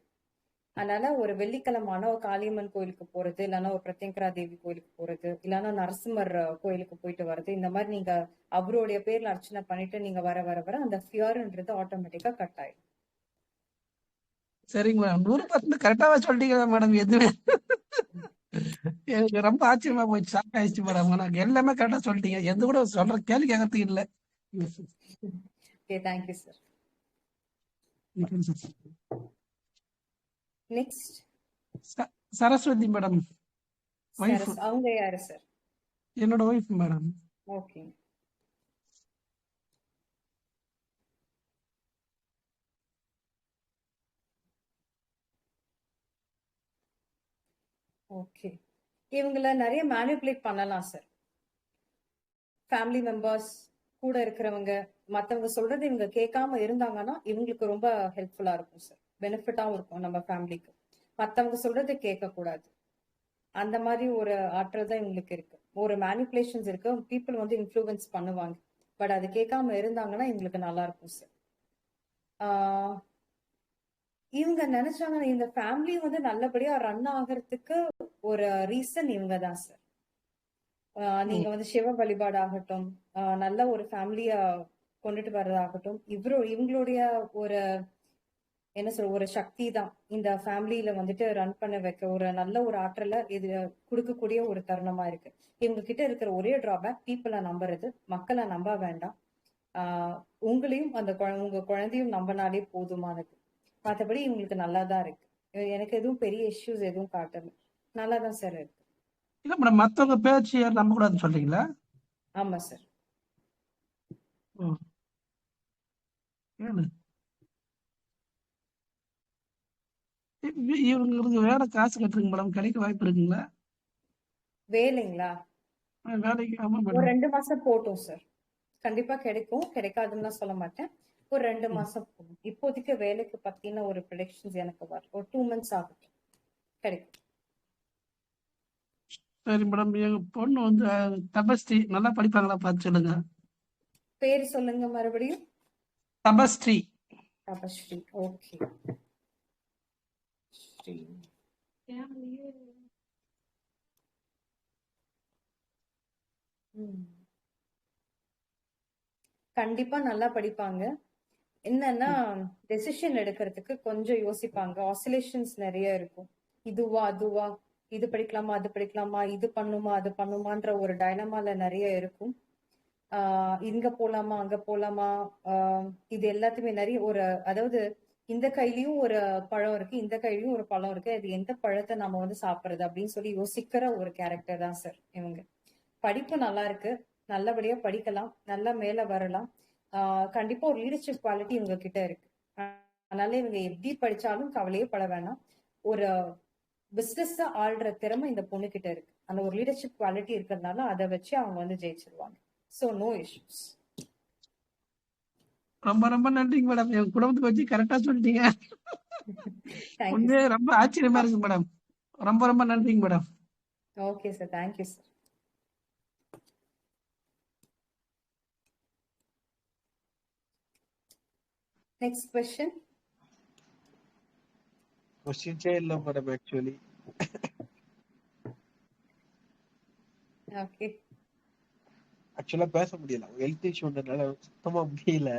அதனால ஒரு வெள்ளிக்கிழமான ஒரு காளியம்மன் கோயிலுக்கு போறது, இல்லைன்னா ஒரு பிரத்யங்கரா தேவி கோயிலுக்கு போறது, இல்லைன்னா நரசிம்மர் கோயிலுக்கு போயிட்டு வர்றது, இந்த மாதிரி நீங்க அவருடைய பேர்ல அர்ச்சனை பண்ணிட்டு நீங்க வர வர வர அந்த ஃபியர்ன்றது ஆட்டோமேட்டிக்கா கட் ஆயிடும். சரிங்க மேடம், 100% கரெக்டாவா சொல்லிட்டீங்க மேடம். எதுவுமே எனக்கு ரொம்ப ஆச்சரியமா போயிடுச்சு, ஷாக் ஆயிடுச்சு மேடம். எனக்கு எல்லாமே கரெக்டா சொல்லிட்டீங்க. எது கூட சொல்ற கேள்வி கேட்கறதுக்கு இல்ல. Okay, thank you sir. Next Saraswathi madam. அவங்க யாரு சார்? என்னோட ஒய்ஃப் மேடம். ஓகே. ஓகே, இவங்கள நிறைய மேனிபுலேட் பண்ணலாம் சார். ஃபேமிலி மெம்பர்ஸ், கூட இருக்கிறவங்க, மத்தவங்க சொல்றது இவங்க கேட்காம இருந்தாங்கன்னா இவங்களுக்கு ரொம்ப ஹெல்ப்ஃபுல்லா இருக்கும் சார். பெனிஃபிட்டாவும் இருக்கும் நம்ம ஃபேமிலிக்கு. மத்தவங்க சொல்றது கேட்க கூடாது. அந்த மாதிரி ஒரு ஆற்றல் தான் இவங்களுக்கு இருக்கு. ஒரு மேனிபுலேஷன்ஸ் இருக்கு. பீப்புள் வந்து இன்ஃப்ளூயன்ஸ் பண்ணுவாங்க. பட் அது கேட்காம இருந்தாங்கன்னா இவங்களுக்கு நல்லா இருக்கும் சார். இவங்க நினைச்சாங்க இந்த ஃபேமிலி வந்து நல்லபடியா ரன் ஆகிறதுக்கு ஒரு ரீசன் இவங்க தான் சார். நீங்க வந்து சிவ வழிபாடு ஆகட்டும், நல்ல ஒரு ஃபேமிலிய கொண்டுட்டு வர்றதாகட்டும், இவங்களுடைய ஒரு என்ன சொல்ற ஒரு சக்தி தான் இந்த ஃபேமிலியில வந்துட்டு ரன் பண்ண வைக்க ஒரு நல்ல ஒரு ஆற்றலை இது கொடுக்கக்கூடிய ஒரு தருணமா இருக்கு. இவங்க கிட்ட இருக்கிற ஒரே டிராபேக் பீப்புளை நம்புறது. மக்களை நம்ப வேண்டாம். உங்களையும் அந்த உங்க குழந்தையும் நம்பினாலே போதுமானது. மற்றபடி இவங்களுக்கு நல்லாதான் இருக்கு. எனக்கு எதுவும் பெரிய இஷ்யூஸ் எதுவும் காட்டல. நல்லாதான் சார் இருக்கு. இல்ல மேடம், மத்தவங்க பேச்சு நம்ப கூடாதுன்னு சொல்றீங்களா? ஆமா சார். ஓ, ஏழு. இவங்களுக்கு வேற காசு கட்டுறீங்க மேடம், கிடைக்க வாய்ப்பு இருக்குங்களா? வேலைங்களா? வேலைக்கு ஆமா ஒரு மேடம். 2 மாசம் போட்டும் சார். கண்டிப்பா கிடைக்கும், கிடைக்காதுன்னு சொல்ல மாட்டேன். ஒரு 2 மாசம் போகும். இப்போதைக்கு வேலைக்கு பத்தின ஒரு ப்ரெடிக்ஷன்ஸ் எனக்கு வரும். ஒரு 2 மந்த்ஸ் ஆகட்டும், கிடைக்கும். சரி மேடம், எங்க பொண்ணு வந்து தபஸ்ரீ நல்லா படிப்பாங்களா பார்த்து சொல்லுங்க. பேரு சொல்லுங்க மறுபடியும். தபஸ்ரீ. தபஸ்ரீ. ஓகே. ஸ்ரீ. ம். கண்டிப்பா நல்லா படிப்பாங்க. என்னன்னா டெசிஷன் எடுக்கிறதுக்கு கொஞ்சம் யோசிப்பாங்க. ஆசிலேஷன்ஸ் நிறைய இருக்கும். இதுவா அதுவா, இது படிக்கலாமா அது படிக்கலாமா, இது பண்ணுமா அது பண்ணுமான்ற ஒரு டைலமால நிறைய இருக்கும். இங்க போலாமா அங்க போலாமா, இது எல்லாத்தையுமே நிறைய ஒரு, அதாவது இந்த கையிலயும் ஒரு பழம் இருக்கு, இந்த கையிலயும் ஒரு பழம் இருக்கு, அது எந்த பழத்தை நம்ம வந்து சாப்பிடுறது அப்படின்னு சொல்லி யோசிக்கிற ஒரு கேரக்டர் தான் சார் இவங்க. படிப்பு நல்லா இருக்கு, நல்லபடியா படிக்கலாம், நல்லா மேல வரலாம். கண்டிப்பா ஒரு லீடர்ஷிப் குவாலிட்டி இவங்க கிட்ட இருக்கு. அதனால இவங்க எப்படி படிச்சாலும் கவலையே பட வேணாம். ஒரு பிசினஸ் ஆள்ற திறமை இந்த பொண்ணு கிட்ட இருக்கு. அந்த ஒரு லீடர்ஷிப் குவாலிட்டி இருக்கிறதுனால அதை வச்சு அவங்க வந்து ஜெயிச்சிருவாங்க. So no issues. ரொம்ப ரொம்ப நன்றிங்க மேடம், என் குடும்பத்தை வச்சு கரெக்டா சொல்லிட்டீங்க. தேங்க்யூ உண்மையே சார். ரொம்ப ஆச்சரியமா இருக்கு மேடம். ரொம்ப ரொம்ப நன்றிங்க madam. Okay sir, thank you sir. Next question. கொஸ்டின்ஸே இல்லை மேடம் ஆக்சுவலி. ஓகே. ஆக்சுவலா பேச முடியல, ஹெல்த் இஷ்யூன்றதுனால சுத்தமா முடியல.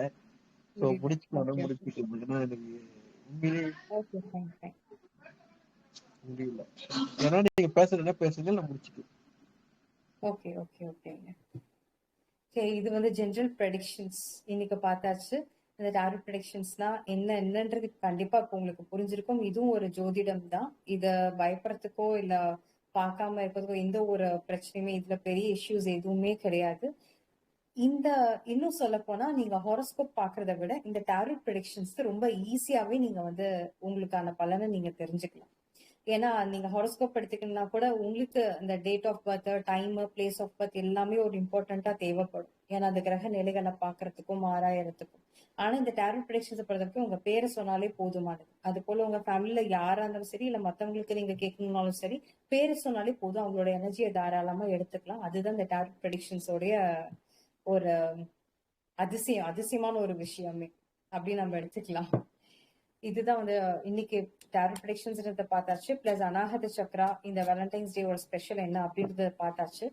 ஸோ புரியுது. முடிச்சுக்கலாம், ஓகே ஓகே. முடிச்சுட்டு ஏன்னா எனக்கு உண்மையிலேயே ஓகே ஃபைன் ஃபைன். முடியல. ஏன்னா நீங்க பேசுறதுனா பேசுங்க, நான் முடிச்சுட்டு. ஓகே ஓகே ஓகேங்க. ஓகே, இது வந்து ஜென்ரல் ப்ரெடிக்ஷன்ஸ் இன்னைக்கு பார்த்தாச்சு. இந்த டாரட் ப்ரெடிக்ஷன்ஸ்னா என்னன்றது கண்டிப்பா இப்போ உங்களுக்கு புரிஞ்சிருக்கும். இதுவும் ஒரு ஜோதிடம் தான். இத பயப்படுறதுக்கோ இல்ல பார்க்காம இருக்கிறதுக்கோ எந்த ஒரு பிரச்சனையுமே, இதுல பெரிய இஷ்யூஸ் எதுவுமே கிடையாது. இந்த இன்னும் சொல்ல போனா நீங்க ஹாரோஸ்கோப் பாக்குறத விட இந்த டாரட் ப்ரெடிக்ஷன்ஸ் ரொம்ப ஈஸியாவே நீங்க வந்து உங்களுக்கான பலனை நீங்க தெரிஞ்சுக்கலாம். ஏன்னா நீங்க ஹாரோஸ்கோப் எடுத்துக்கணும்னா கூட உங்களுக்கு இந்த date of birth, time, place of birth எல்லாமே ஒரு இம்பார்ட்டண்டா தேவைப்படும். ஏன்னா அந்த கிரக நிலைகளை பாக்குறதுக்கும் ஆராயறதுக்கும். ஆனா இந்த டாரட் ப்ரெடிக்ஷன்ஸ் பொறுத்தவரைக்கும் உங்க பேரை சொன்னாலே போதுமானது. அது போல உங்க ஃபேமிலில யாரா இருந்தாலும் சரி, இல்ல மத்தவங்களுக்கு நீங்க கேட்கணும்னாலும் சரி, பேரை சொன்னாலே போதும், அவங்களோட எனர்ஜியை தாராளமா எடுத்துக்கலாம். அதுதான் இந்த டாரட் ப்ரெடிக்ஷன்ஸோடைய ஒரு அதிசயமான ஒரு விஷயமே அப்படின்னு நம்ம எடுத்துக்கலாம். இதுதான் வந்து இன்னைக்கு டாரட் ப்ரெடிக்ஷன்ஸ் பார்த்தாச்சு. பிளஸ் அநாகத சக்ரா, இந்த வேலண்டைன்ஸ் டே ஒரு ஸ்பெஷல் என்ன அப்படின்றத பார்த்தாச்சு.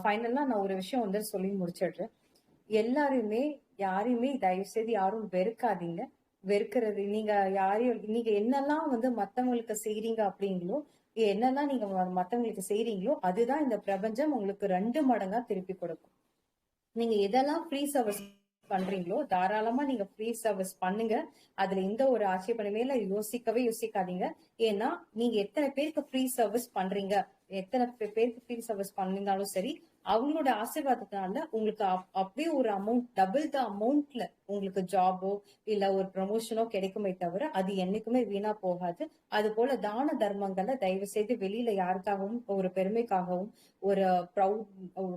ஃபைனலா நான் ஒரு விஷயம் வந்து சொல்லி முடிச்சிடுறேன். எல்லாருமே யாரையுமே தயவு செய்து யாரும் வெறுக்காதீங்க. வெறுக்கிறது நீங்க யாரையும், நீங்க என்னெல்லாம் வந்து மத்தவங்களுக்கு செய்றீங்க அப்படிங்களோ, என்னெல்லாம் நீங்க மத்தவங்களுக்கு செய்றீங்களோ அதுதான் இந்த பிரபஞ்சம் உங்களுக்கு 2 மடங்கா திருப்பி கொடுக்கும். நீங்க எதெல்லாம் ஃப்ரீ சர்வீஸ் பண்றீங்களோ தாராளமா நீங்க ஃப்ரீ சர்வீஸ் பண்ணுங்க. அதுல எந்த ஒரு ஆட்சேபனையுமே இல்ல. யோசிக்கவே யோசிக்காதீங்க. ஏன்னா நீங்க எத்தனை பேருக்கு ஃப்ரீ சர்வீஸ் பண்றீங்க, எத்தனை பேருக்கு ஃப்ரீ சர்வீஸ் பண்ணிருந்தாலும் சரி, அவங்களோட ஆசீர்வாதத்தினால உங்களுக்கு அப்படியே ஒரு அமௌண்ட், டபுள் த அமௌண்ட்ல உங்களுக்கு ஜாபோ இல்ல ஒரு ப்ரமோஷனோ கிடைக்குமே தவிர அது என்னைக்குமே வீணா போகாது. அது போல தான தர்மங்களை தயவு செய்து வெளியில யாருக்காகவும் ஒரு பெருமைக்காகவும் ஒரு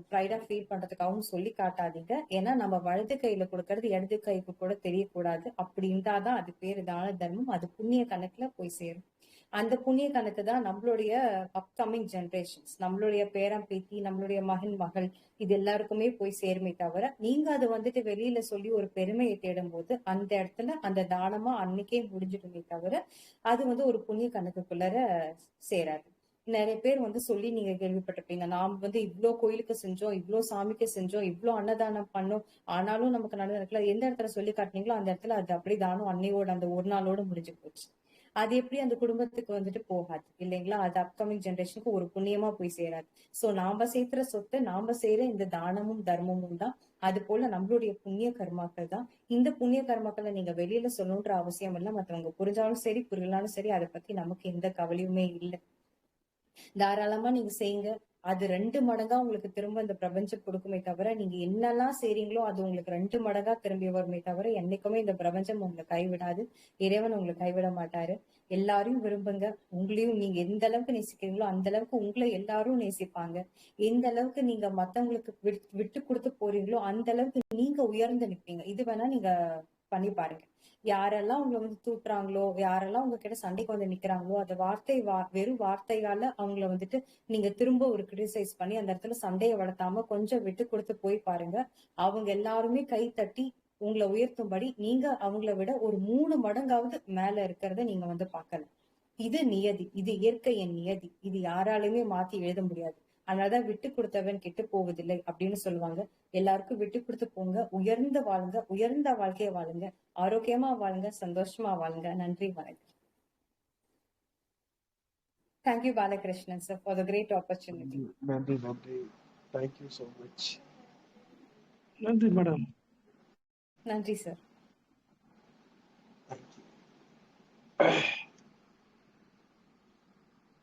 ப்ரைடா ஃபீல் பண்றதுக்காகவும் சொல்லி காட்டாதீங்க. ஏன்னா நம்ம வலது கையில கொடுக்கறது இடது கைக்கு கூட தெரியக்கூடாது. அப்படி இருந்தாதான் அது பேரு தான தர்மம். அது புண்ணிய கணக்குல போய் சேரும். அந்த புண்ணிய கணக்கு தான் நம்மளுடைய அப்கமிங் ஜெனரேஷன்ஸ், நம்மளுடைய பேரன் பேத்தி, நம்மளுடைய மகன் மகள், இது எல்லாருக்குமே போய் சேருமே தவிர நீங்க அது வந்துட்டு வெளியில சொல்லி ஒரு பெருமையை தேடும் போது அந்த இடத்துல அந்த தானமா அன்னைக்கே முடிஞ்சிடுமே தவிர அது வந்து ஒரு புண்ணிய கணக்குக்குள்ளார சேராது. நிறைய பேர் வந்து சொல்லி நீங்க கேள்விப்பட்டிருப்பீங்க, நாம் வந்து இவ்ளோ கோயிலுக்கு செஞ்சோம், இவ்ளோ சாமிக்கு செஞ்சோம், இவ்ளோ அன்னதானம் பண்ணோம், ஆனாலும் நமக்கு நடக்கல. எந்த இடத்துல சொல்லி காட்டினீங்களோ அந்த இடத்துல அது அப்படி தானம் அன்னையோட அந்த ஒரு நாளோட முடிஞ்சு போச்சு. அது எப்படி அந்த குடும்பத்துக்கு வந்துட்டு போகாது இல்லைங்களா? அது அப்கமிங் ஜெனரேஷனுக்கு ஒரு புண்ணியமா போய் சேராது. சோ நாம சேர்க்கிற சொத்தை நாம செய்யற இந்த தானமும் தர்மமும் தான். அது போல நம்மளுடைய புண்ணிய கர்மாக்கள் தான். இந்த புண்ணிய கர்மாக்களை நீங்க வெளியில சொல்லணுன்ற அவசியம் இல்லை. மத்தவங்க புரிஞ்சாலும் சரி புரியலாலும் சரி, அதை பத்தி நமக்கு எந்த கவலையுமே இல்லை. தாராளமா நீங்க செய்யுங்க. அது 2 மடங்கா உங்களுக்கு திரும்ப இந்த பிரபஞ்சம் கொடுக்குமே தவிர, நீங்க என்னெல்லாம் செய்றீங்களோ அது உங்களுக்கு 2 மடங்கா திரும்பி வருமே தவிர, என்னைக்குமே இந்த பிரபஞ்சம் உங்களை கைவிடாது. இறைவன் உங்களை கைவிட மாட்டாரு. எல்லாரையும் விரும்புங்க. உங்களையும் நீங்க எந்த அளவுக்கு நேசிக்கிறீங்களோ அந்த அளவுக்கு உங்களை எல்லாரும் நேசிப்பாங்க. எந்த அளவுக்கு நீங்க மத்தவங்களுக்கு விட்டு கொடுத்து போறீங்களோ அந்த அளவுக்கு நீங்க உயர்ந்து நிற்பீங்க. இது வேணா நீங்க பண்ணி பாருங்க. யாரெல்லாம் உங்களை வந்து தூக்குறாங்களோ, யாரெல்லாம் உங்ககிட்ட சண்டைக்கு வந்து நிக்கிறாங்களோ, அந்த வெறும் வார்த்தையால அவங்கள வந்துட்டு நீங்க திரும்ப ஒரு கிரிட்டிசைஸ் பண்ணி அந்த இடத்துல சண்டையை வளர்த்தாம கொஞ்சம் விட்டு கொடுத்து போய் பாருங்க. அவங்க எல்லாருமே கை தட்டி உங்களை உயர்த்தும்படி நீங்க அவங்கள விட ஒரு 3 மடங்காவது மேல இருக்கிறத நீங்க வந்து பார்க்கலாம். இது நியதி, இது இயற்கையின் நியதி. இது யாராலுமே மாத்தி எழுத முடியாது. அதனாலதான் விட்டு கொடுத்தவன் கெட்டு போவதில்லை அப்படின்னு சொல்லுவாங்க. எல்லாருக்கும் விட்டு கொடுத்து போங்க, உயர்ந்து வாழுங்க, உயர்ந்த வாழ்க்கையை வாழுங்க, ஆரோக்கியமா வாழுங்க, சந்தோஷமா வாழுங்க. நன்றி, வணக்கம். Thank you, Balakrishnan sir, for the great opportunity. நன்றி. Thank you so much. நன்றி மேடம். நன்றி சார்.